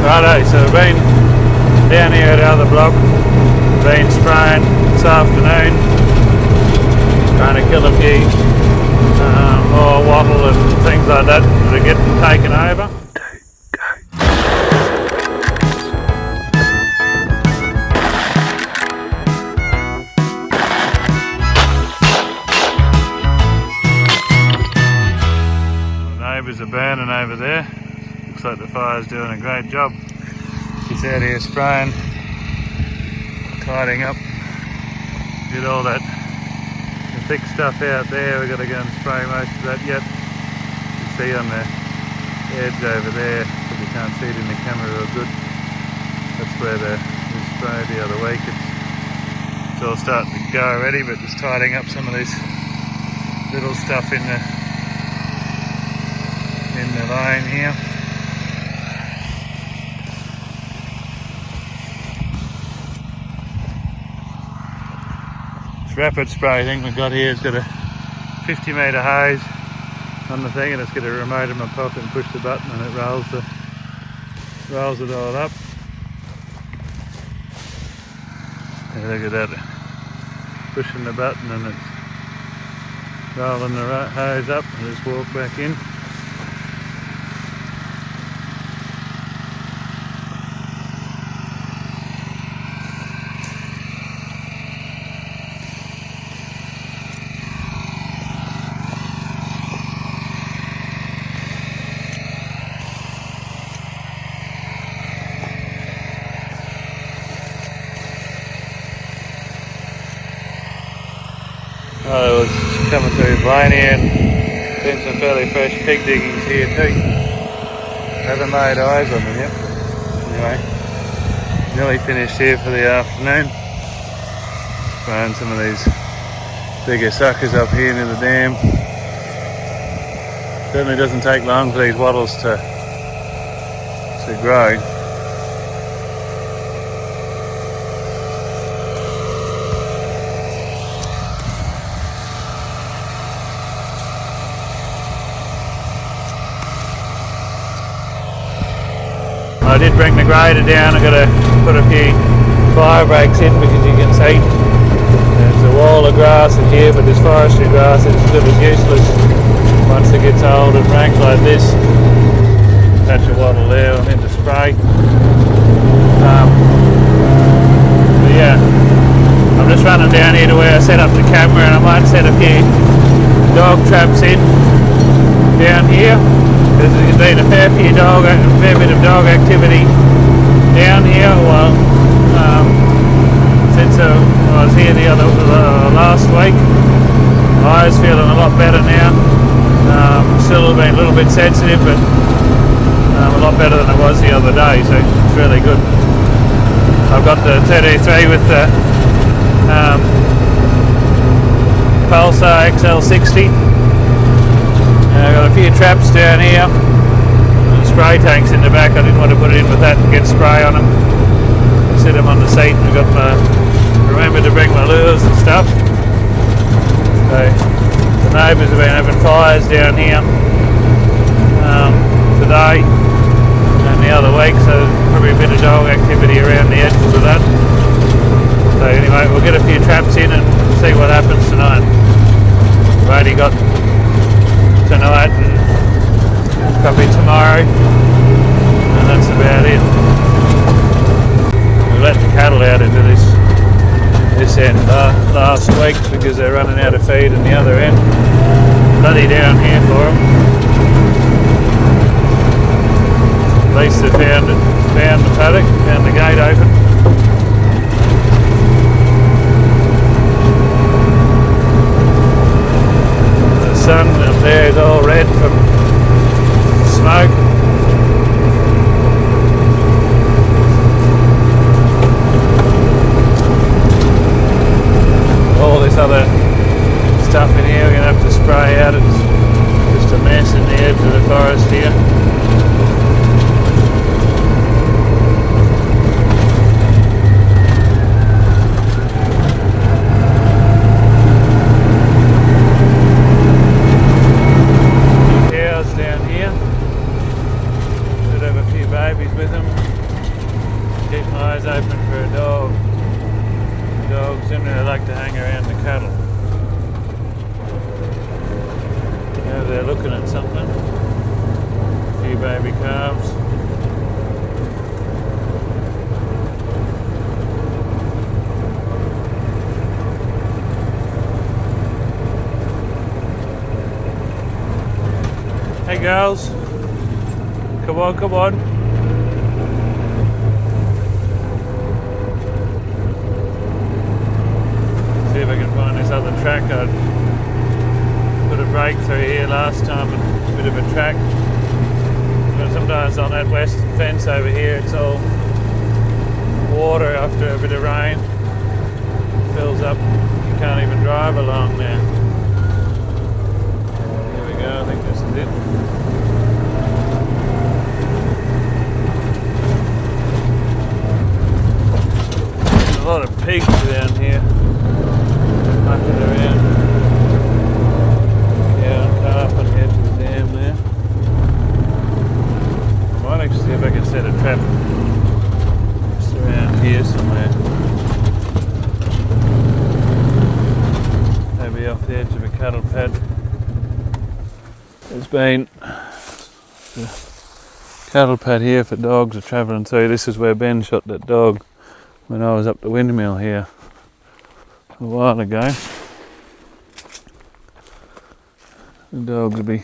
Righto, so we've been down here at the other block, been spraying this afternoon, trying to kill a few more wattle and things like that are getting taken over. The neighbours are burning over there. Looks like the fire's doing a great job. He's out here spraying, tidying up, did all that the thick stuff out there. We've got to go and spray most of that yet. You can see on the edge over there, but you can't see it in the camera real good. That's where we sprayed the other week. It's all starting to go already, but just tidying up some of this little stuff in the lane here. Rapid spray thing we've got here has got a 50 metre hose on the thing, and it's got a remote in my pocket and push the button and it rolls it all up. And look at that, pushing the button and it's rolling the hose up, and just walk back in. Oh, it was coming through Blaney and doing some fairly fresh pig diggings here too. Haven't laid eyes on them yet. Anyway, nearly finished here for the afternoon. Throwing some of these bigger suckers up here near the dam. Certainly doesn't take long for these wattles to grow. I did bring the grader down. I've got to put a few Firebreaks in because you can see there's a wall of grass in here, but this forestry grass is a little useless once it gets old and rank like this. Patch of wattle there, I need to spray. But yeah, I'm just running down here to where I set up the camera, and I might set a few dog traps in down here. There's been a fair bit of dog activity down here. Well, since I was here the last week, my eyes feeling a lot better now. Still been a little bit sensitive, but a lot better than it was the other day, so it's really good. I've got the 33 with the Pulsar XL60. I've got a few traps down here, and spray tanks in the back. I didn't want to put it in with that and get spray on them. Sit them on the seat, and I've got remember to bring my lures and stuff. So the neighbours have been having fires down here today and the other week, so there's probably a bit of dog activity around the edges of that. So anyway, we'll get a few traps in and see what happens tonight. We've only got tonight and probably tomorrow, and that's about it. We let the cattle out into this end last week because they're running out of feed in the other end. Bloody down here for them. At least they found the paddock, found the gate open. Sun up there is all red from smoke. All this other stuff in here we're going to have to spray out. It's just a mess in the edge of the forest here. Babies with them. Keep my eyes open for a dog. Dogs generally like to hang around the cattle. Now they're looking at something. A few baby calves. Hey girls, come on, come on. See if I can find this other track. I put a break through here last time and a bit of a track. But sometimes on that western fence over here it's all water after a bit of rain. It fills up, you can't even drive along now. Here we go, I think this is it. There's a lot of pigs down here. Mucking around. Yeah, cut up on the edge of the dam there. I might actually see if I can set a trap just around here somewhere. Maybe off the edge of a cattle pad. There's been a cattle pad here for dogs are travelling through. This is where Ben shot that dog when I was up the windmill here a while ago. The dogs will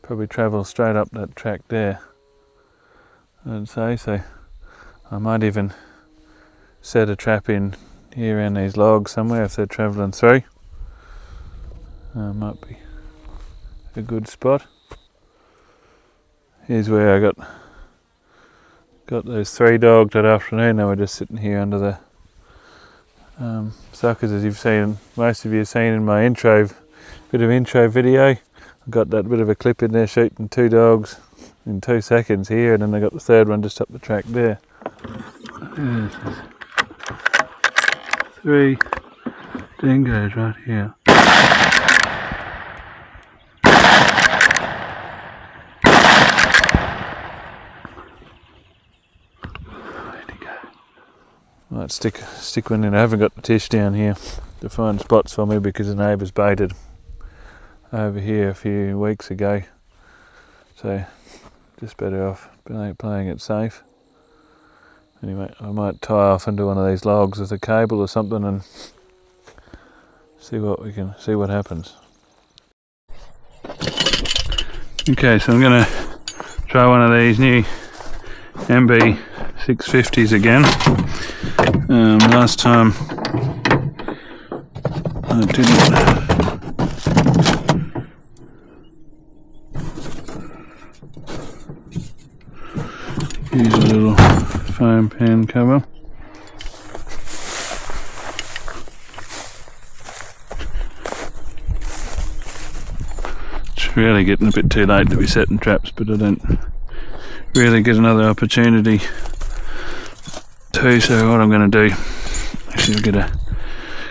probably travel straight up that track there, I'd say. So I might even set a trap in here in these logs somewhere if they're travelling through. Might be a good spot. Here's where I got those 3 dogs that afternoon. They were just sitting here under the suckers, as you've seen, most of you have seen in my intro video. I got that bit of a clip in there shooting 2 dogs in 2 seconds here, and then I got the 3rd one just up the track there. 3 dingoes right here. Might stick one in. I haven't got the tish down here to find spots for me because the neighbours baited over here a few weeks ago, so just better off playing it safe. Anyway, I might tie off into one of these logs with a cable or something and see what happens. Okay, so I'm going to try one of these new MB 650s again. Last time I didn't use a little foam pan cover. It's really getting a bit too late to be setting traps, but I don't really get another opportunity to, so what I'm going to do, actually I'll get a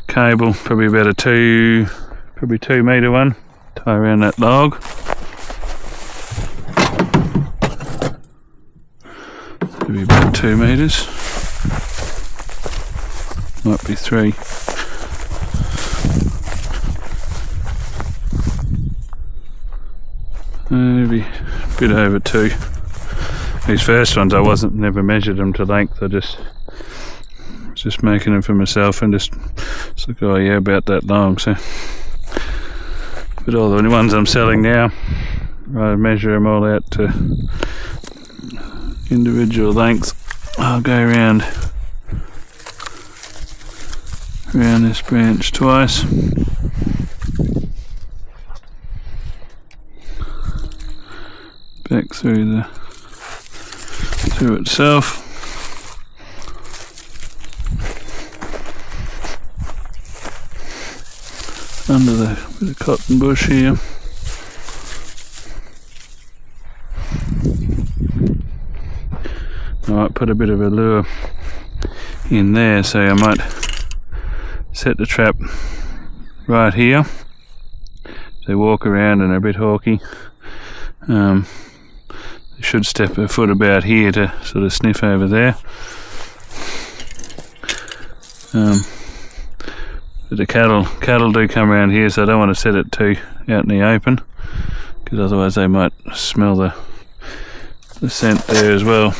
cable, probably about a 2 metre one, tie around that log. Maybe about 2 metres, might be 3. Maybe a bit over 2. These first ones I never measured them to length. I just making them for myself and just like, oh yeah, about that long. So, but all the ones I'm selling now, I measure them all out to individual lengths. I'll go around this branch twice. Back through itself. Under the bit of cotton bush here. I might put a bit of a lure in there, so I might set the trap right here. They walk around and they're a bit hawky. They should step her foot about here to sort of sniff over there. But the cattle do come around here, so I don't want to set it too out in the open, because otherwise they might smell the scent there as well.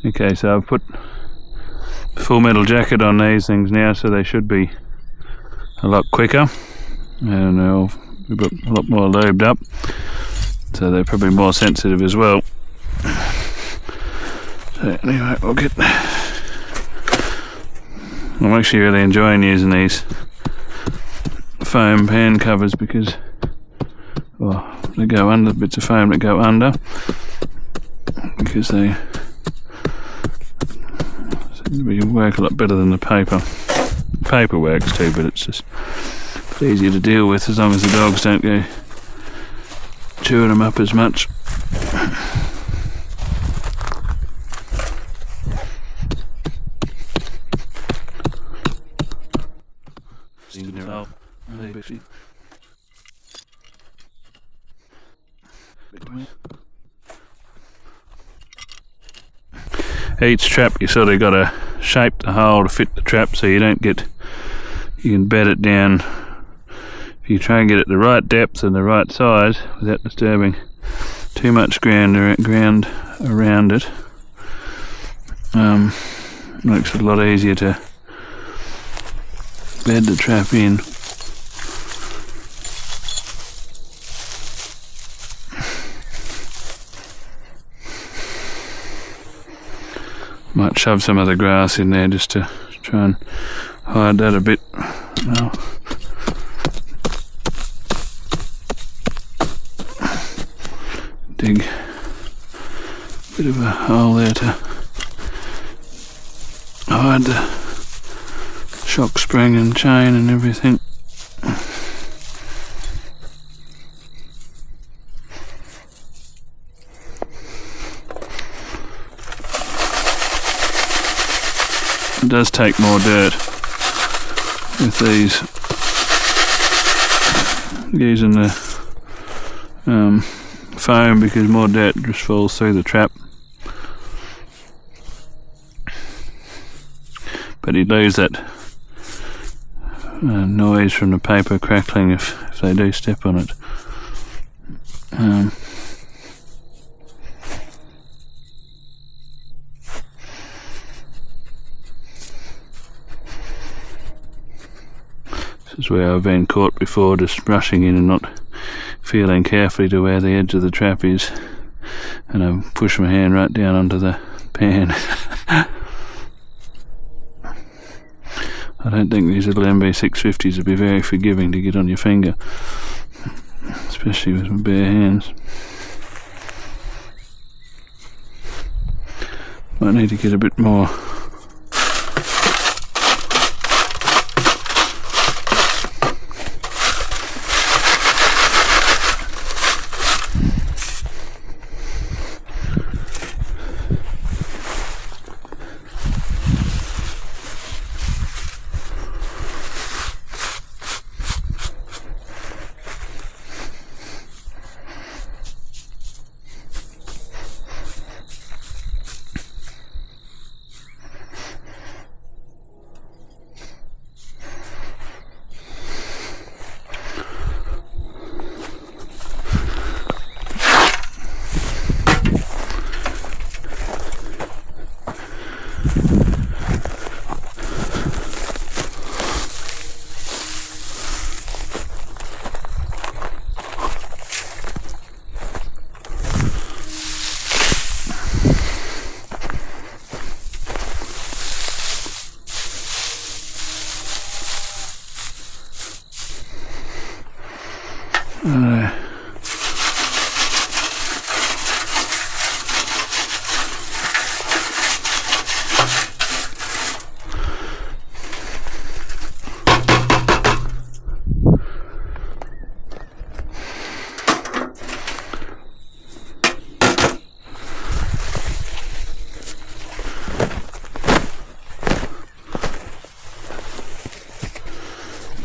Okay, so I've put full metal jacket on these things now, so they should be a lot quicker, and they'll be a lot more lubed up, so they're probably more sensitive as well. So anyway, I'm actually really enjoying using these foam pan covers, because they go under, bits of foam that go under, because they we work a lot better than the paper. Paper works too, but it's just easier to deal with as long as the dogs don't go chewing them up as much. Each trap you sort of got to shape the hole to fit the trap, so you can bed it down. If you try and get it the right depth and the right size without disturbing too much ground around it, makes it a lot easier to bed the trap in. Might shove some of the grass in there just to try and hide that a bit. No. Dig a bit of a hole there to hide the shock spring and chain and everything. It does take more dirt with these, using the foam, because more dirt just falls through the trap. But you lose that noise from the paper crackling if they do step on it. This is where I've been caught before, just rushing in and not feeling carefully to where the edge of the trap is, and I push my hand right down onto the pan. I don't think these little MB650s would be very forgiving to get on your finger, especially with my bare hands. Might need to get a bit more.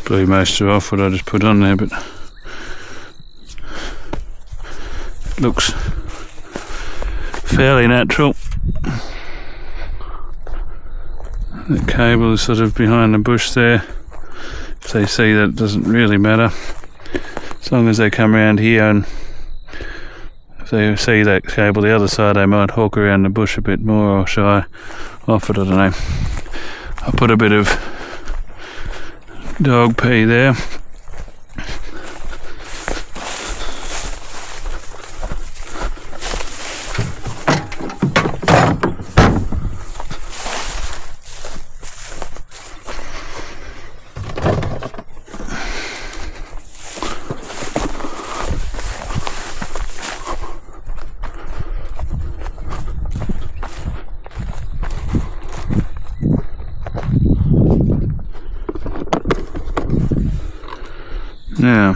Blew most of off what I just put on there, but it looks fairly natural. The cable is sort of behind the bush there. If they see that, it doesn't really matter, as long as they come around here, and if they see that cable the other side, they might hawk around the bush a bit more or shy off it, I don't know. I'll put a bit of dog pee there. Now,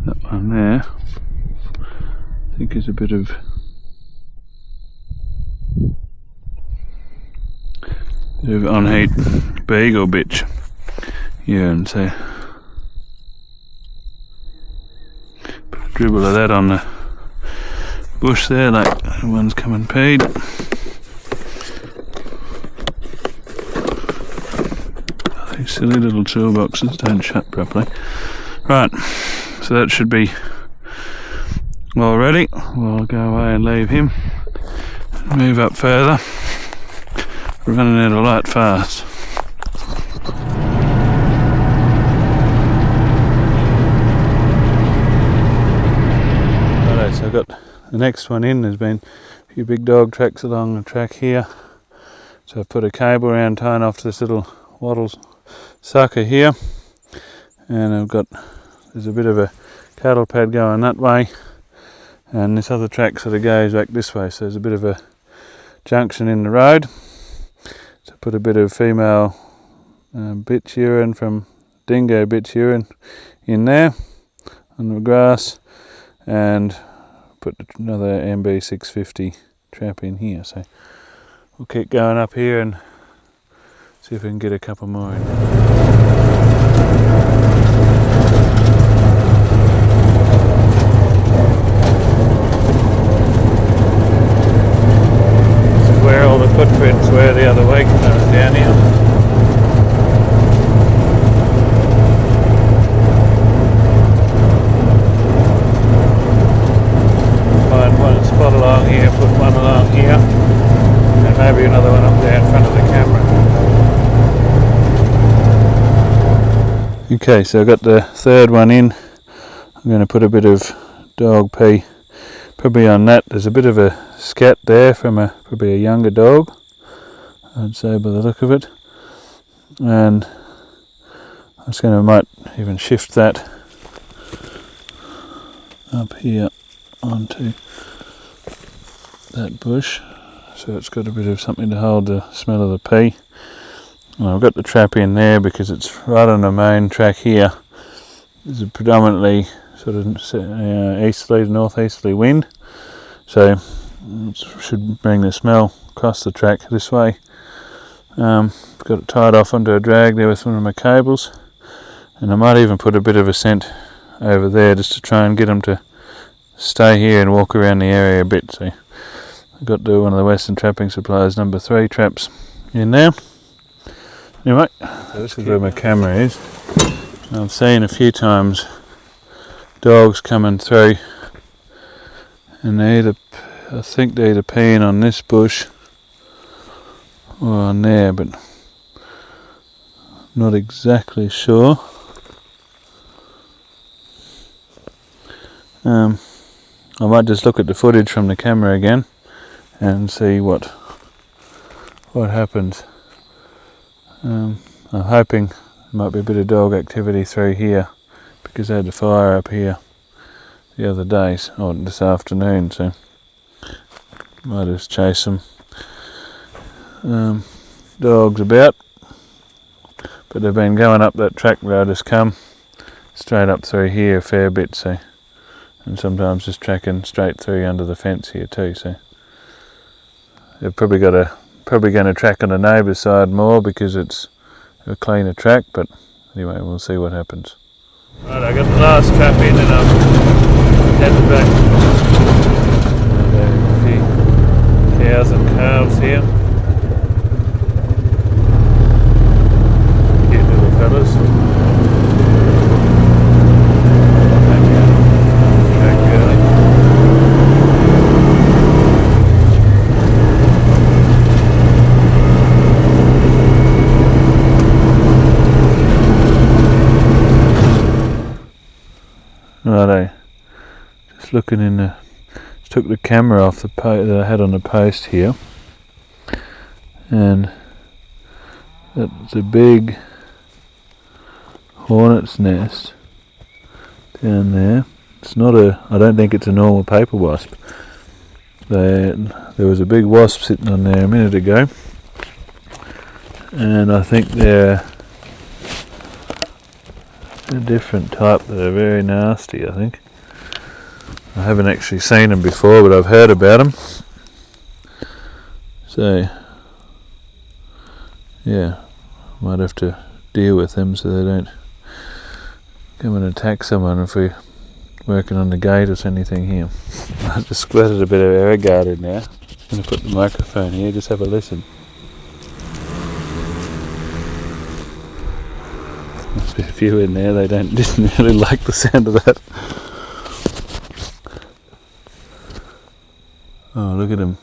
that one there, I think is a bit of on-heat beagle bitch. Yeah, and so put a dribble of that on the bush there, like the one's come and peed. These silly little toolboxes don't shut properly. Right, so that should be all ready. We'll go away and leave him and move up further. We're running out of light fast. Righto, so I've got the next one in. There's been a few big dog tracks along the track here, so I've put a cable around tying off this little wattle sucker here, and there's a bit of a cattle pad going that way, and this other track sort of goes back this way, so there's a bit of a junction in the road. So put a bit of female bitch urine from dingo bitch urine in there on the grass, and put another MB650 trap in here. So we'll keep going up here and see if we can get a couple more in. This is where all the footprints were the other week when I was down here. Find one spot along here, put one along here, and maybe another one up there in front of the camera. Okay, so I've got the third one in. I'm going to put a bit of dog pee probably on that. There's a bit of a scat there from probably a younger dog, I'd say, by the look of it. And I'm just going to might even shift that up here onto that bush, so it's got a bit of something to hold the smell of the pee. And I've got the trap in there because it's right on the main track here. There's a predominantly sort of easterly to northeasterly wind, so it should bring the smell across the track this way. Got it tied off onto a drag there with one of my cables, and I might even put a bit of a scent over there just to try and get them to stay here and walk around the area a bit. So I've got one of the Western Trapping Supplies number 3 traps in there. Anyway, so this is where my camera is. I've seen a few times dogs coming through, and they either I think they're either peeing on this bush or on there, but not exactly sure. I might just look at the footage from the camera again and see what happens. I'm hoping there might be a bit of dog activity through here, because I had a fire up here the other day, or this afternoon, so might just chase some dogs about. But they've been going up that track that I just come straight up through here a fair bit, so, and sometimes just tracking straight through under the fence here too, so they've probably going to track on the neighbour's side more because it's a cleaner track, but anyway, we'll see what happens. Right, I got the last trap in and I'm heading back. There are a few cows and calves here. Cute little fellas. Righto, just looking in the, just took the camera off the that I had on the post here, and that's a big hornet's nest down there. It's not I don't think it's a normal paper wasp. There was a big wasp sitting on there a minute ago, and I think they're a different type that are very nasty, I think. I haven't actually seen them before, but I've heard about them. So, yeah, might have to deal with them so they don't come and attack someone if we're working on the gate or anything here. I just squirted a bit of air guard in now. I'm going to put the microphone here, just have a listen. Must be a few in there, they didn't really like the sound of that. Oh, look at them.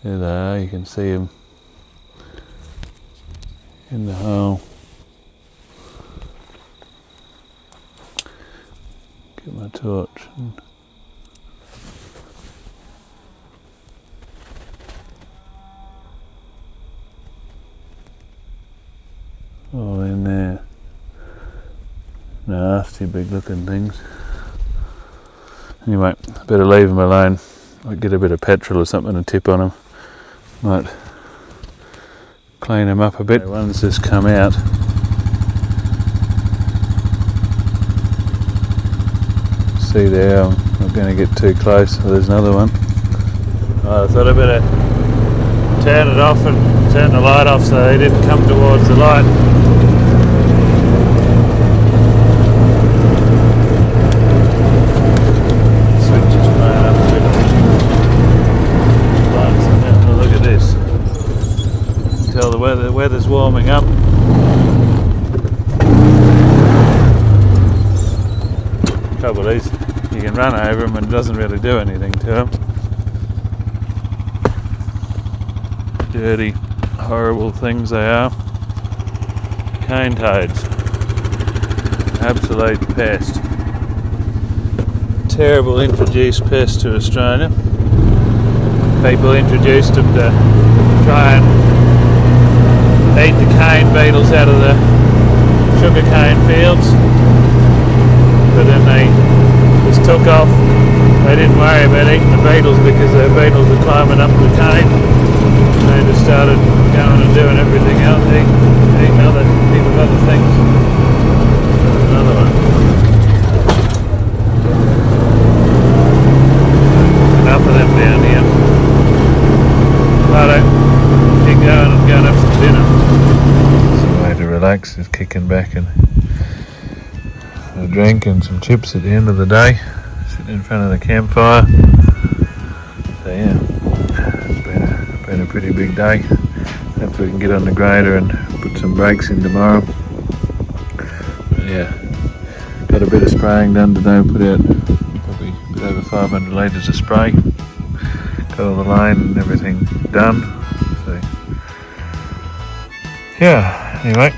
There they are, you can see them in the hole. Get my torch. All in there. Nasty big looking things. Anyway, better leave them alone. I'll get a bit of petrol or something and tip on them. Might clean them up a bit. One's just come out. See there, I'm not going to get too close. Oh, there's another one. I thought I better turn it off and turn the light off so they didn't come towards the light. Switch is playing up a bit. Lights are down. Oh, look at this. You can tell the weather's warming up. Trouble is, you can run over them and it doesn't really do anything to them. Dirty, horrible things they are. Cane toads. Absolute pest. Terrible introduced pest to Australia. People introduced them to try and eat the cane beetles out of the sugar cane fields. But then they just took off. They didn't worry about eating the beetles because the beetles were climbing up the cane. They just started going and doing everything else, eating other things. Another one. Enough of them down here. Righto, keep going and going up some dinner. Some way to relax is kicking back and a drink and some chips at the end of the day, sitting in front of the campfire. So yeah, it's been a pretty big day. Hopefully we can get on the grader and put some brakes in tomorrow. But yeah, got a bit of spraying done today, put out probably a bit over 500 litres of spray. Got all the line and everything done. So yeah, anyway,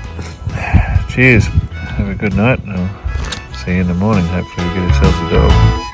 cheers. Have a good night and I'll see you in the morning. Hopefully we get ourselves a dog.